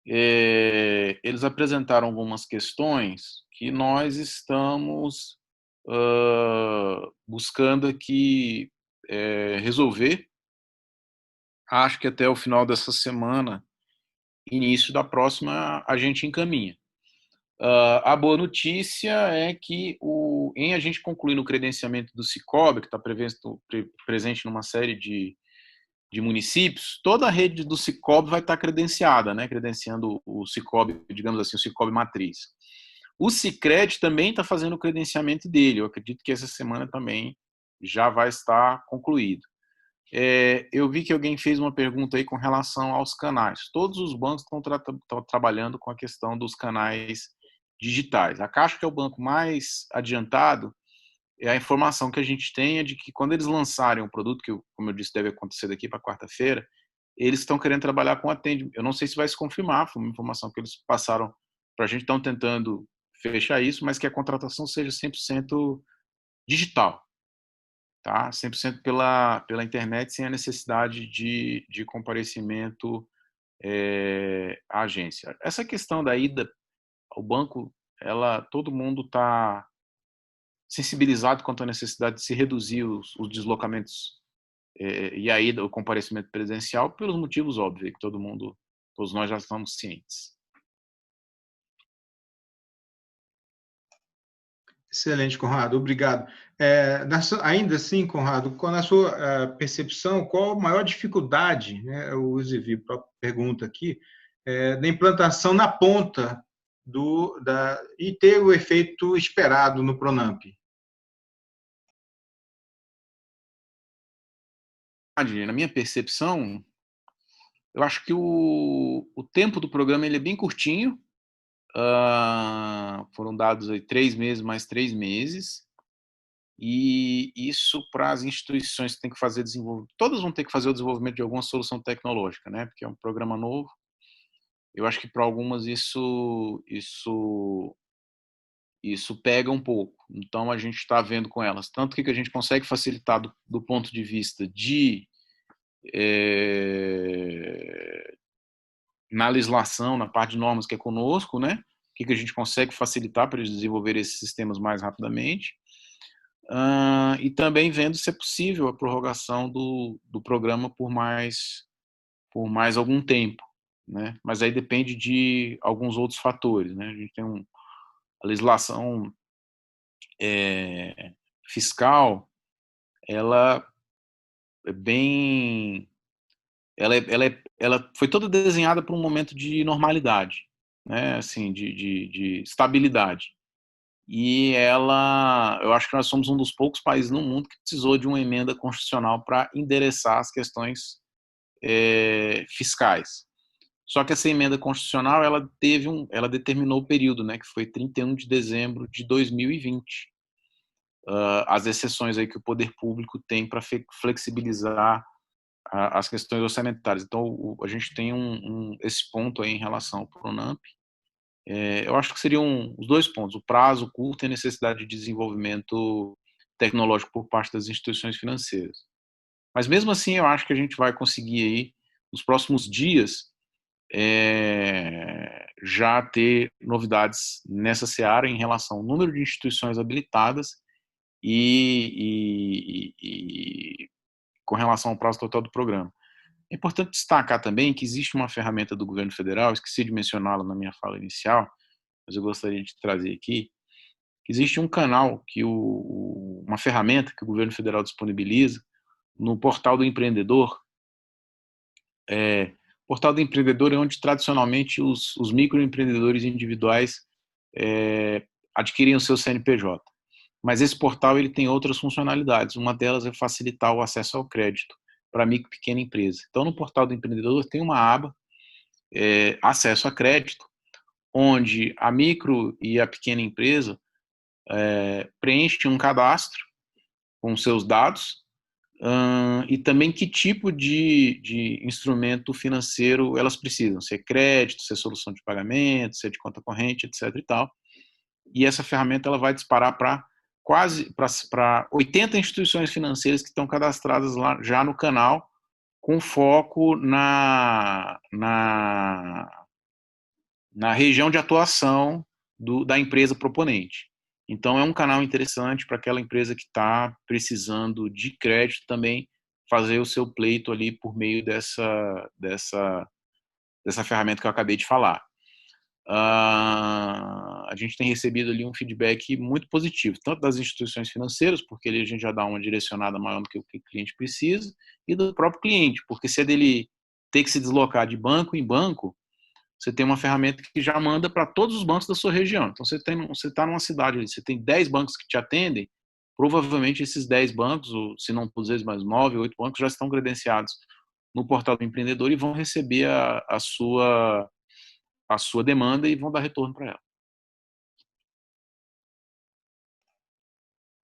Eles apresentaram algumas questões que nós estamos buscando aqui resolver. Acho que até o final dessa semana, início da próxima, a gente encaminha. A boa notícia é que em a gente concluir o credenciamento do Sicob, que está presente numa série de municípios, toda a rede do Sicob vai estar credenciada, né? Credenciando o Sicob, digamos assim, o Sicob matriz. O Sicredi também está fazendo o credenciamento dele. Eu acredito que essa semana também já vai estar concluído. Eu vi que alguém fez uma pergunta aí com relação aos canais. Todos os bancos estão trabalhando com a questão dos canais digitais. A Caixa, que é o banco mais adiantado, a informação que a gente tem é de que quando eles lançarem um produto, que, como eu disse, deve acontecer daqui para quarta-feira, eles estão querendo trabalhar com atendimento. Eu não sei se vai se confirmar, foi uma informação que eles passaram para a gente, estão tentando fechar isso, mas que a contratação seja 100% digital, tá? 100% pela internet, sem a necessidade de comparecimento à agência. Essa questão da ida ao banco, todo mundo está sensibilizado quanto à necessidade de se reduzir os deslocamentos e a ida, o comparecimento presencial, pelos motivos óbvios, que todos nós já estamos cientes. Excelente, Conrado, obrigado. Ainda assim, Conrado, na sua percepção, qual a maior dificuldade, né, o Zivi pergunta aqui, da implantação na ponta e ter o efeito esperado no Pronamp? Na minha percepção, eu acho que o tempo do programa ele é bem curtinho. Foram dados aí 3 meses mais 3 meses. E isso para as instituições que têm que fazer desenvolvimento, todas vão ter que fazer o desenvolvimento de alguma solução tecnológica, né? Porque é um programa novo. Eu acho que para algumas isso pega um pouco. Então a gente está vendo com elas tanto que a gente consegue facilitar do ponto de vista na legislação, na parte de normas que é conosco, né? O que a gente consegue facilitar para eles desenvolver esses sistemas mais rapidamente. E também vendo se é possível a prorrogação do programa por mais algum tempo, né? Mas aí depende de alguns outros fatores, né? A gente tem a legislação fiscal, ela é bem, ela foi toda desenhada para um momento de normalidade, né? Assim, de estabilidade. E eu acho que nós somos um dos poucos países no mundo que precisou de uma emenda constitucional para endereçar as questões fiscais. Só que essa emenda constitucional, ela determinou o período, né, que foi 31 de dezembro de 2020. As exceções aí que o poder público tem para flexibilizar as questões orçamentárias. Então, a gente tem esse ponto aí em relação ao PRONAMP. Eu acho que seriam os dois pontos, o prazo curto e a necessidade de desenvolvimento tecnológico por parte das instituições financeiras. Mas mesmo assim, eu acho que a gente vai conseguir aí, nos próximos dias, já ter novidades nessa seara em relação ao número de instituições habilitadas e com relação ao prazo total do programa. É importante destacar também que existe uma ferramenta do governo federal, esqueci de mencioná-la na minha fala inicial, mas eu gostaria de trazer aqui, que existe um canal, uma ferramenta que o governo federal disponibiliza no Portal do Empreendedor. O Portal do Empreendedor é onde tradicionalmente os microempreendedores individuais adquirem o seu CNPJ. Mas esse portal ele tem outras funcionalidades. Uma delas é facilitar o acesso ao crédito para micro e pequena empresa. Então, no Portal do Empreendedor tem uma aba, acesso a crédito, onde a micro e a pequena empresa preenchem um cadastro com seus dados e também que tipo de instrumento financeiro elas precisam, se é crédito, se é solução de pagamento, se é de conta corrente, etc. e tal. E essa ferramenta ela vai disparar para 80 instituições financeiras que estão cadastradas lá já no canal, com foco na região de atuação da empresa proponente. Então, é um canal interessante para aquela empresa que está precisando de crédito também fazer o seu pleito ali por meio dessa ferramenta que eu acabei de falar. A gente tem recebido ali um feedback muito positivo, tanto das instituições financeiras, porque ali a gente já dá uma direcionada maior do que o que o cliente precisa, e do próprio cliente, porque se é dele ter que se deslocar de banco em banco, você tem uma ferramenta que já manda para todos os bancos da sua região. Então, você está numa cidade ali, você tem 10 bancos que te atendem, provavelmente esses 10 bancos, ou se não todos eles, mais 9, 8 bancos, já estão credenciados no Portal do Empreendedor e vão receber a sua demanda e vão dar retorno para ela.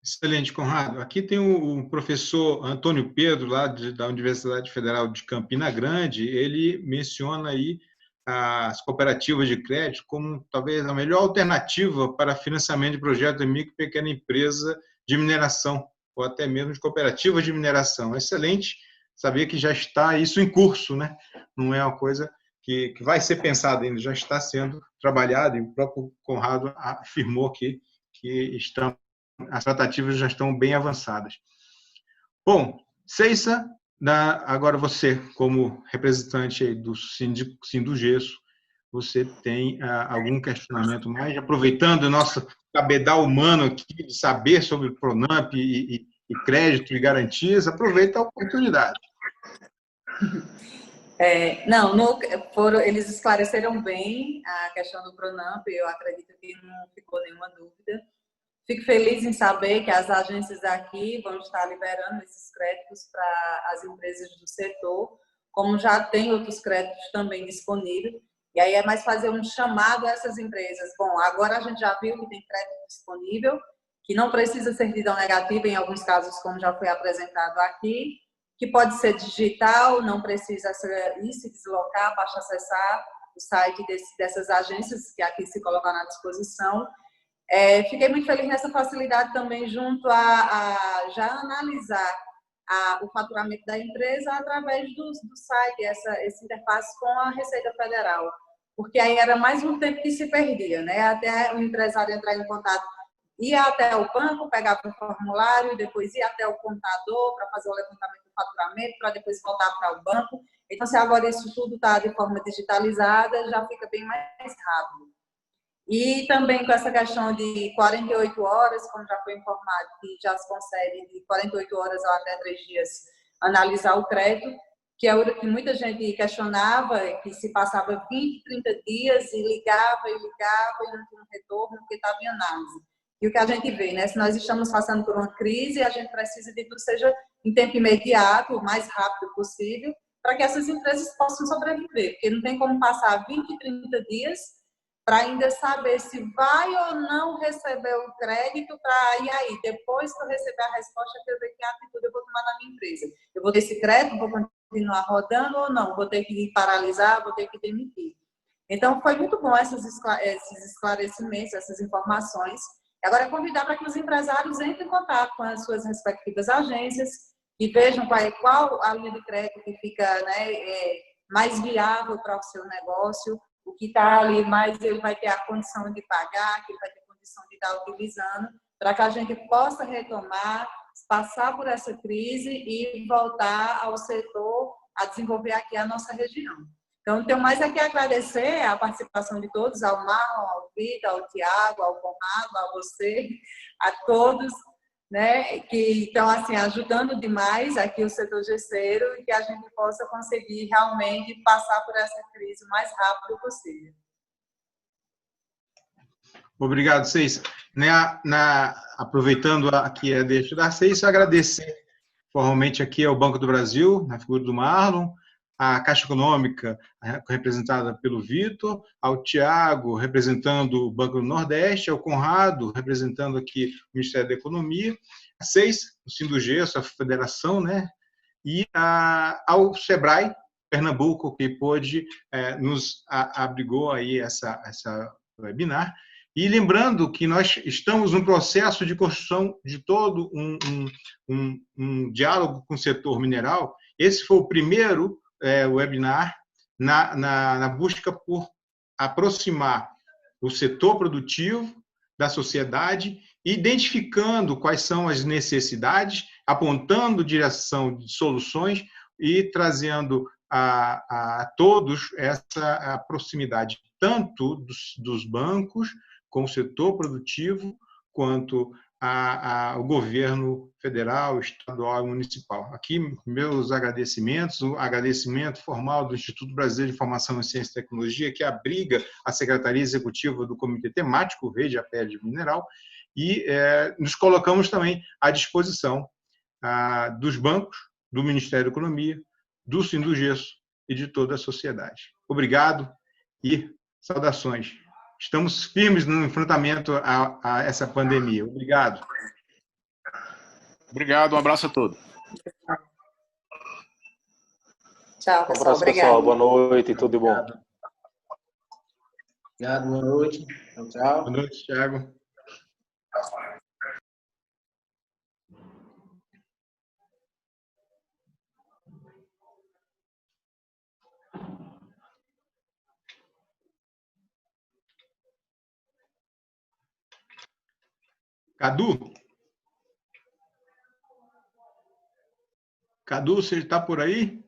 Excelente, Conrado. Aqui tem o professor Antônio Pedro, lá da Universidade Federal de Campina Grande. Ele menciona aí as cooperativas de crédito como talvez a melhor alternativa para financiamento de projetos de micro e pequena empresa de mineração, ou até mesmo de cooperativas de mineração. Excelente saber que já está isso em curso, né? Não é uma coisa que vai ser pensada ainda, já está sendo trabalhado, e o próprio Conrado afirmou aqui que as tratativas já estão bem avançadas. Bom, Ceissa, agora você, como representante aí do Sindugesso, você tem algum questionamento mais? Aproveitando o nosso cabedal humano aqui de saber sobre o PRONAMP e crédito e garantias, aproveita a oportunidade. Eles esclareceram bem a questão do PRONAMP, eu acredito que não ficou nenhuma dúvida. Fico feliz em saber que as agências aqui vão estar liberando esses créditos para as empresas do setor, como já tem outros créditos também disponíveis. E aí é mais fazer um chamado a essas empresas. Bom, agora a gente já viu que tem crédito disponível, que não precisa certidão negativa, em alguns casos, como já foi apresentado aqui, que pode ser digital, não precisa ir se deslocar, basta acessar o site dessas agências que aqui se colocam à disposição. Fiquei muito feliz nessa facilidade também junto a já analisar o faturamento da empresa através do site, essa interface com a Receita Federal, porque aí era mais um tempo que se perdia, né? Até o empresário entrar em contato, ia até o banco, pegava o formulário, depois ia até o contador para fazer o levantamento do faturamento, para depois voltar para o banco. Então, se agora isso tudo está de forma digitalizada, já fica bem mais rápido. E também com essa questão de 48 horas, como já foi informado, que já se consegue de 48 horas ou até 3 dias analisar o crédito, que é o que muita gente questionava, que se passava 20, 30 dias e ligava e não tinha um retorno porque estava em análise. E o que a gente vê, né? Se nós estamos passando por uma crise, a gente precisa de que tudo seja em tempo imediato, o mais rápido possível, para que essas empresas possam sobreviver, porque não tem como passar 20, 30 dias para ainda saber se vai ou não receber o crédito, e aí, depois que eu receber a resposta, eu ver que atitude eu vou tomar na minha empresa. Eu vou ter esse crédito, vou continuar rodando ou não? Vou ter que paralisar, vou ter que demitir. Então, foi muito bom esses esclarecimentos, essas informações. Agora, convidar para que os empresários entrem em contato com as suas respectivas agências e vejam qual a linha de crédito que fica, né, mais viável para o seu negócio, o que está ali mais ele vai ter a condição de pagar, que ele vai ter condição de estar utilizando, para que a gente possa retomar, passar por essa crise e voltar ao setor a desenvolver aqui a nossa região. Então, tenho mais aqui a agradecer a participação de todos, ao Marlon, ao Vitor, ao Tiago, ao Conrado, a você, a todos, né, que estão assim, ajudando demais aqui o setor gesseiro e que a gente possa conseguir realmente passar por essa crise o mais rápido possível. Obrigado, Ceissa. Aproveitando aqui a deixa da Ceissa, agradecer formalmente aqui ao Banco do Brasil, na figura do Marlon, a Caixa Econômica, representada pelo Vitor, ao Tiago, representando o Banco do Nordeste, ao Conrado, representando aqui o Ministério da Economia, a Ceissa, o Sindugesso, a Federação, né? E ao Sebrae Pernambuco, que pôde, nos abrigou aí essa webinar. E lembrando que nós estamos no processo de construção de todo um diálogo com o setor mineral. Esse foi o primeiro webinar na busca por aproximar o setor produtivo da sociedade, identificando quais são as necessidades, apontando direção de soluções e trazendo a todos essa proximidade, tanto dos bancos com o setor produtivo, quanto ao governo federal, estadual e municipal. Aqui, meus agradecimentos, o agradecimento formal do Instituto Brasileiro de Informação em Ciência e Tecnologia, que abriga a Secretaria Executiva do Comitê Temático Rede APL Mineral, e nos colocamos também à disposição dos bancos, do Ministério da Economia, do Sindugesso e de toda a sociedade. Obrigado e saudações. Estamos firmes no enfrentamento a essa pandemia. Obrigado. Obrigado, um abraço a todos. Tchau, pessoal. Um abraço, obrigado. pessoal. Boa noite, tudo de bom. Obrigado, boa noite. Tchau. Boa noite, Thiago. Cadu, você está por aí?